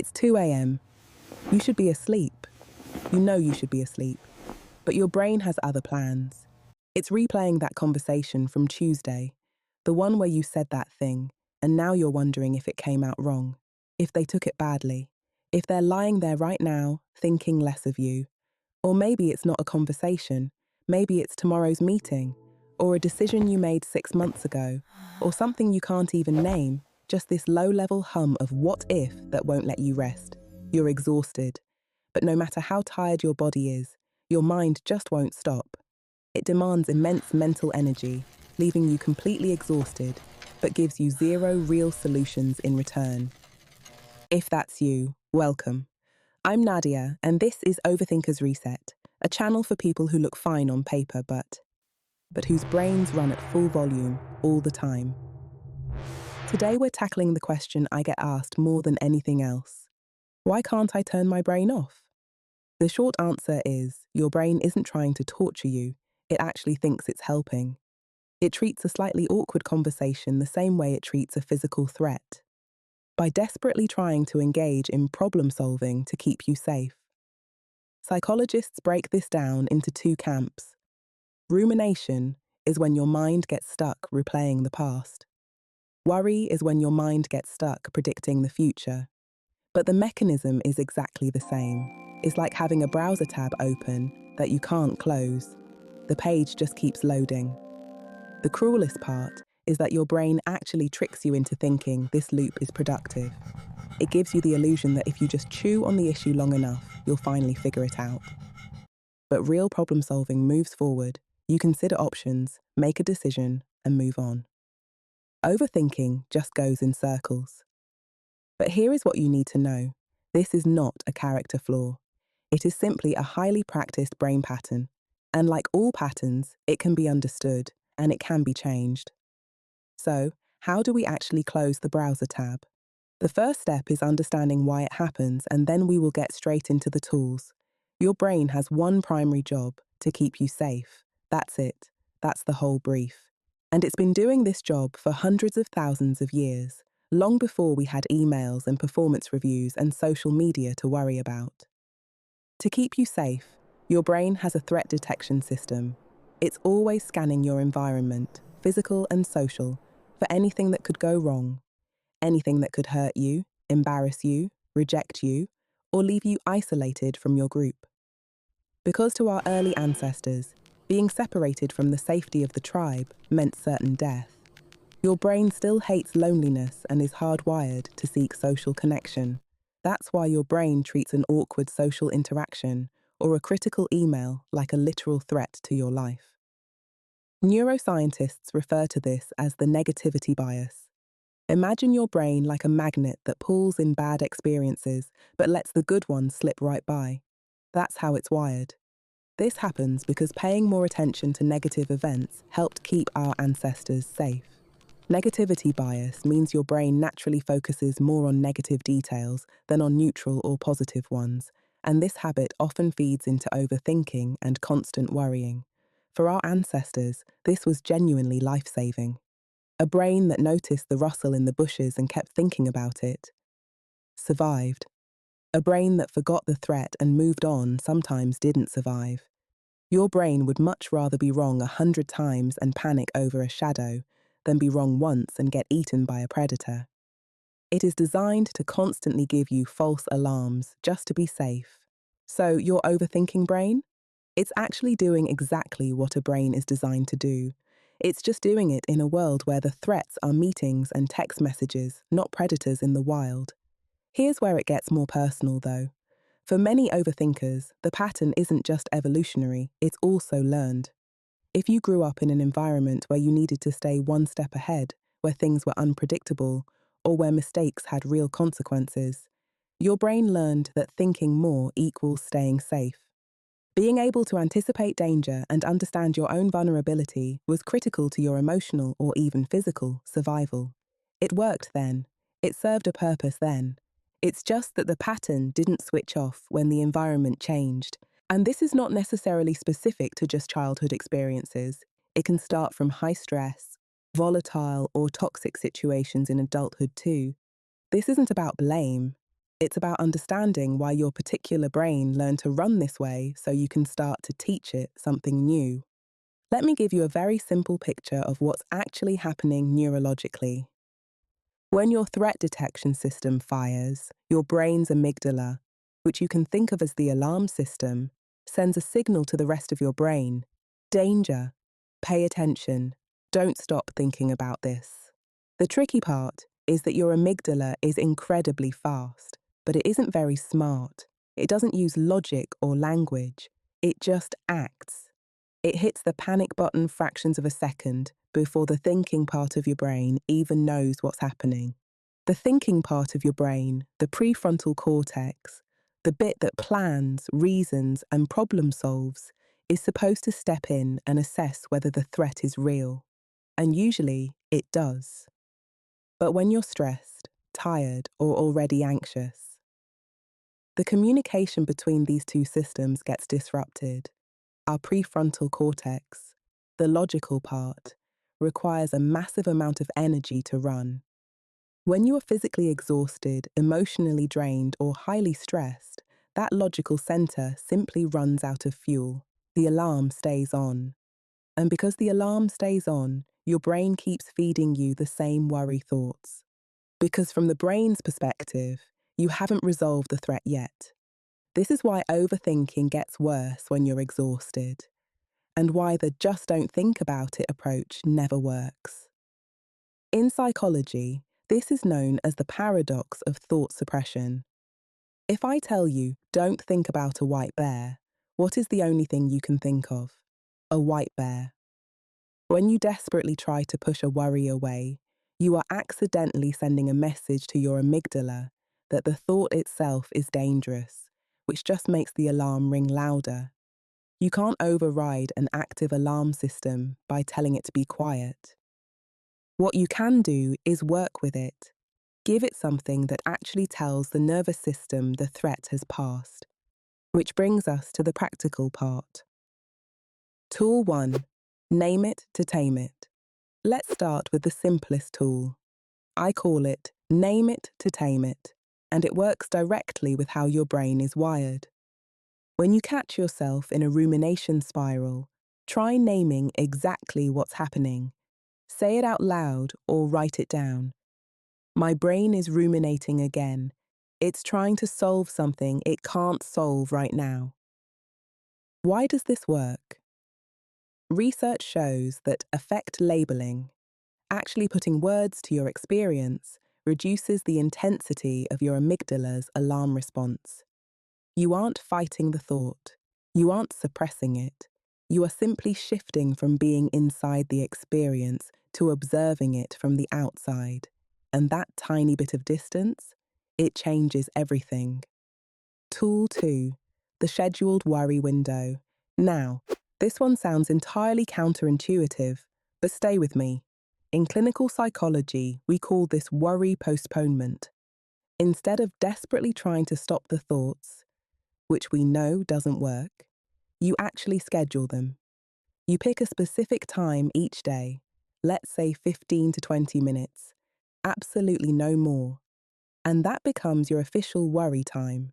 It's 2 a.m. You should be asleep. You know you should be asleep. But your brain has other plans. It's replaying that conversation from Tuesday, the one where you said that thing, and now you're wondering if it came out wrong, if they took it badly, if they're lying there right now, thinking less of you. Or maybe it's not a conversation, maybe it's tomorrow's meeting, or a decision you made 6 months ago, or something you can't even name, just this low-level hum of what if that won't let you rest. You're exhausted. But no matter how tired your body is, your mind just won't stop. It demands immense mental energy, leaving you completely exhausted, but gives you zero real solutions in return. If that's you, welcome. I'm Nadia, and this is Overthinker's Reset, a channel for people who look fine on paper but whose brains run at full volume all the time. Today we're tackling the question I get asked more than anything else. Why can't I turn my brain off? The short answer is, your brain isn't trying to torture you, it actually thinks it's helping. It treats a slightly awkward conversation the same way it treats a physical threat, by desperately trying to engage in problem solving to keep you safe. Psychologists break this down into two camps. Rumination is when your mind gets stuck replaying the past. Worry is when your mind gets stuck predicting the future. But the mechanism is exactly the same. It's like having a browser tab open that you can't close. The page just keeps loading. The cruelest part is that your brain actually tricks you into thinking this loop is productive. It gives you the illusion that if you just chew on the issue long enough, you'll finally figure it out. But real problem solving moves forward. You consider options, make a decision, and move on. Overthinking just goes in circles. But here is what you need to know. This is not a character flaw. It is simply a highly practiced brain pattern. And like all patterns, it can be understood and it can be changed. So, how do we actually close the browser tab? The first step is understanding why it happens, and then we will get straight into the tools. Your brain has one primary job: to keep you safe. That's it. That's the whole brief. And it's been doing this job for hundreds of thousands of years, long before we had emails and performance reviews and social media to worry about. To keep you safe, your brain has a threat detection system. It's always scanning your environment, physical and social, for anything that could go wrong, anything that could hurt you, embarrass you, reject you, or leave you isolated from your group. Because to our early ancestors, being separated from the safety of the tribe meant certain death, your brain still hates loneliness and is hardwired to seek social connection. That's why your brain treats an awkward social interaction or a critical email like a literal threat to your life. Neuroscientists refer to this as the negativity bias. Imagine your brain like a magnet that pulls in bad experiences but lets the good ones slip right by. That's how it's wired. This happens because paying more attention to negative events helped keep our ancestors safe. Negativity bias means your brain naturally focuses more on negative details than on neutral or positive ones, and this habit often feeds into overthinking and constant worrying. For our ancestors, this was genuinely life-saving. A brain that noticed the rustle in the bushes and kept thinking about it survived. A brain that forgot the threat and moved on sometimes didn't survive. Your brain would much rather be wrong 100 times and panic over a shadow than be wrong once and get eaten by a predator. It is designed to constantly give you false alarms just to be safe. So, your overthinking brain? It's actually doing exactly what a brain is designed to do. It's just doing it in a world where the threats are meetings and text messages, not predators in the wild. Here's where it gets more personal, though. For many overthinkers, the pattern isn't just evolutionary, it's also learned. If you grew up in an environment where you needed to stay one step ahead, where things were unpredictable, or where mistakes had real consequences, your brain learned that thinking more equals staying safe. Being able to anticipate danger and understand your own vulnerability was critical to your emotional or even physical survival. It worked then. It served a purpose then. It's just that the pattern didn't switch off when the environment changed. And this is not necessarily specific to just childhood experiences. It can start from high stress, volatile or toxic situations in adulthood too. This isn't about blame. It's about understanding why your particular brain learned to run this way so you can start to teach it something new. Let me give you a very simple picture of what's actually happening neurologically. When your threat detection system fires, your brain's amygdala, which you can think of as the alarm system, sends a signal to the rest of your brain. Danger. Pay attention. Don't stop thinking about this. The tricky part is that your amygdala is incredibly fast, but it isn't very smart. It doesn't use logic or language. It just acts. It hits the panic button fractions of a second before the thinking part of your brain even knows what's happening. The thinking part of your brain, the prefrontal cortex, the bit that plans, reasons, and problem solves, is supposed to step in and assess whether the threat is real. And usually, it does. But when you're stressed, tired, or already anxious, the communication between these two systems gets disrupted. Our prefrontal cortex, the logical part, requires a massive amount of energy to run. When you are physically exhausted, emotionally drained, or highly stressed, that logical center simply runs out of fuel. The alarm stays on. And because the alarm stays on, your brain keeps feeding you the same worry thoughts. Because from the brain's perspective, you haven't resolved the threat yet. This is why overthinking gets worse when you're exhausted, and why the just don't think about it approach never works. In psychology, this is known as the paradox of thought suppression. If I tell you, don't think about a white bear, what is the only thing you can think of? A white bear. When you desperately try to push a worry away, you are accidentally sending a message to your amygdala that the thought itself is dangerous, which just makes the alarm ring louder. You can't override an active alarm system by telling it to be quiet. What you can do is work with it. Give it something that actually tells the nervous system the threat has passed. Which brings us to the practical part. Tool 1. Name it to tame it. Let's start with the simplest tool. I call it Name It to Tame It, and it works directly with how your brain is wired. When you catch yourself in a rumination spiral, try naming exactly what's happening. Say it out loud or write it down. My brain is ruminating again. It's trying to solve something it can't solve right now. Why does this work? Research shows that affect labeling, actually putting words to your experience, reduces the intensity of your amygdala's alarm response. You aren't fighting the thought. You aren't suppressing it. You are simply shifting from being inside the experience to observing it from the outside. And that tiny bit of distance, it changes everything. Tool 2. The scheduled worry window. Now, this one sounds entirely counterintuitive, but stay with me. In clinical psychology, we call this worry postponement. Instead of desperately trying to stop the thoughts, which we know doesn't work, you actually schedule them. You pick a specific time each day, let's say 15 to 20 minutes, absolutely no more, and that becomes your official worry time.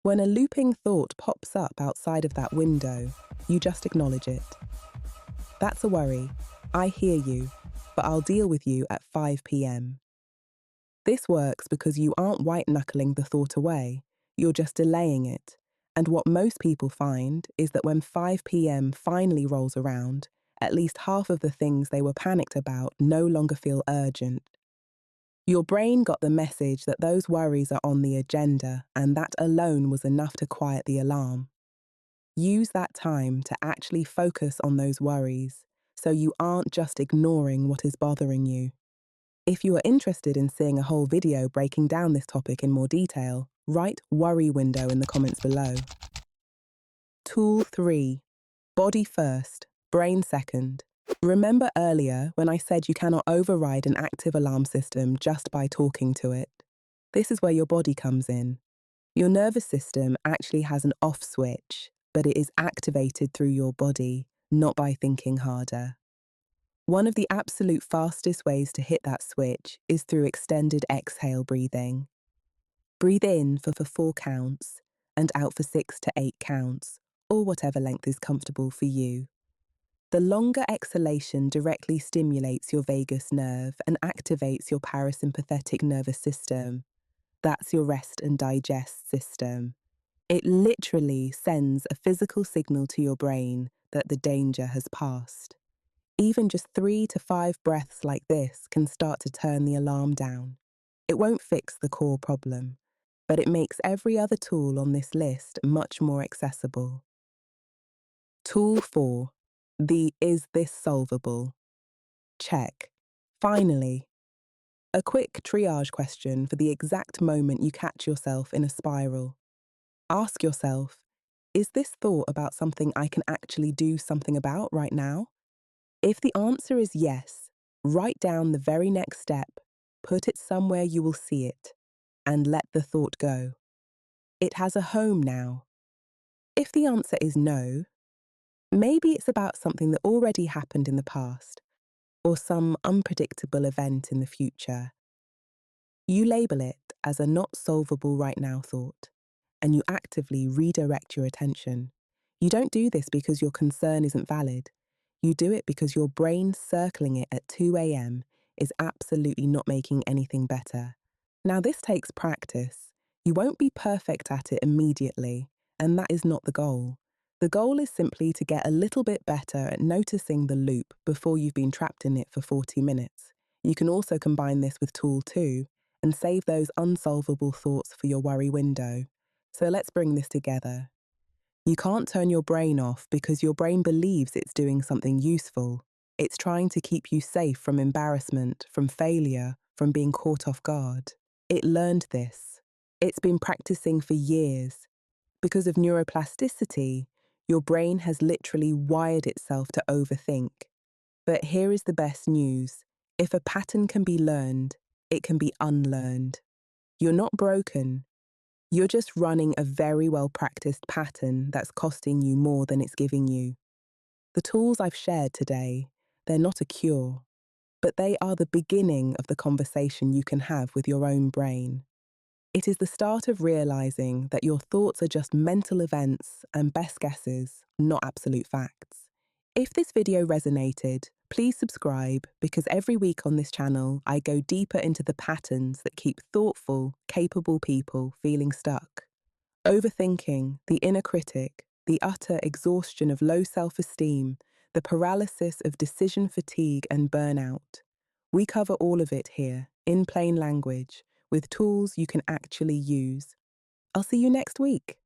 When a looping thought pops up outside of that window, you just acknowledge it. That's a worry. I hear you, but I'll deal with you at 5 p.m. This works because you aren't white-knuckling the thought away, you're just delaying it. And what most people find is that when 5 p.m. finally rolls around, at least half of the things they were panicked about no longer feel urgent. Your brain got the message that those worries are on the agenda, and that alone was enough to quiet the alarm. Use that time to actually focus on those worries, so you aren't just ignoring what is bothering you. If you are interested in seeing a whole video breaking down this topic in more detail, write worry window in the comments below. Tool 3. Body first, brain second. Remember earlier when I said you cannot override an active alarm system just by talking to it? This is where your body comes in. Your nervous system actually has an off switch, but it is activated through your body, not by thinking harder. One of the absolute fastest ways to hit that switch is through extended exhale breathing. Breathe in for 4 counts and out for 6 to 8 counts, or whatever length is comfortable for you. The longer exhalation directly stimulates your vagus nerve and activates your parasympathetic nervous system. That's your rest and digest system. It literally sends a physical signal to your brain that the danger has passed. Even just 3 to 5 breaths like this can start to turn the alarm down. It won't fix the core problem, but it makes every other tool on this list much more accessible. Tool 4. The Is This Solvable? Check. Finally, a quick triage question for the exact moment you catch yourself in a spiral. Ask yourself, is this thought about something I can actually do something about right now? If the answer is yes, write down the very next step, put it somewhere you will see it, and let the thought go. It has a home now. If the answer is no, maybe it's about something that already happened in the past, or some unpredictable event in the future. You label it as a not solvable right now thought, and you actively redirect your attention. You don't do this because your concern isn't valid. You do it because your brain circling it at 2 a.m. is absolutely not making anything better. Now, this takes practice. You won't be perfect at it immediately, and that is not the goal. The goal is simply to get a little bit better at noticing the loop before you've been trapped in it for 40 minutes. You can also combine this with tool 2 and save those unsolvable thoughts for your worry window. So let's bring this together. You can't turn your brain off because your brain believes it's doing something useful. It's trying to keep you safe from embarrassment, from failure, from being caught off guard. It learned this. It's been practicing for years. Because of neuroplasticity, your brain has literally wired itself to overthink. But here is the best news. If a pattern can be learned, it can be unlearned. You're not broken. You're just running a very well-practiced pattern that's costing you more than it's giving you. The tools I've shared today, they're not a cure, but they are the beginning of the conversation you can have with your own brain. It is the start of realizing that your thoughts are just mental events and best guesses, not absolute facts. If this video resonated, please subscribe because every week on this channel, I go deeper into the patterns that keep thoughtful, capable people feeling stuck. Overthinking, the inner critic, the utter exhaustion of low self-esteem, the paralysis of decision fatigue and burnout. We cover all of it here, in plain language, with tools you can actually use. I'll see you next week.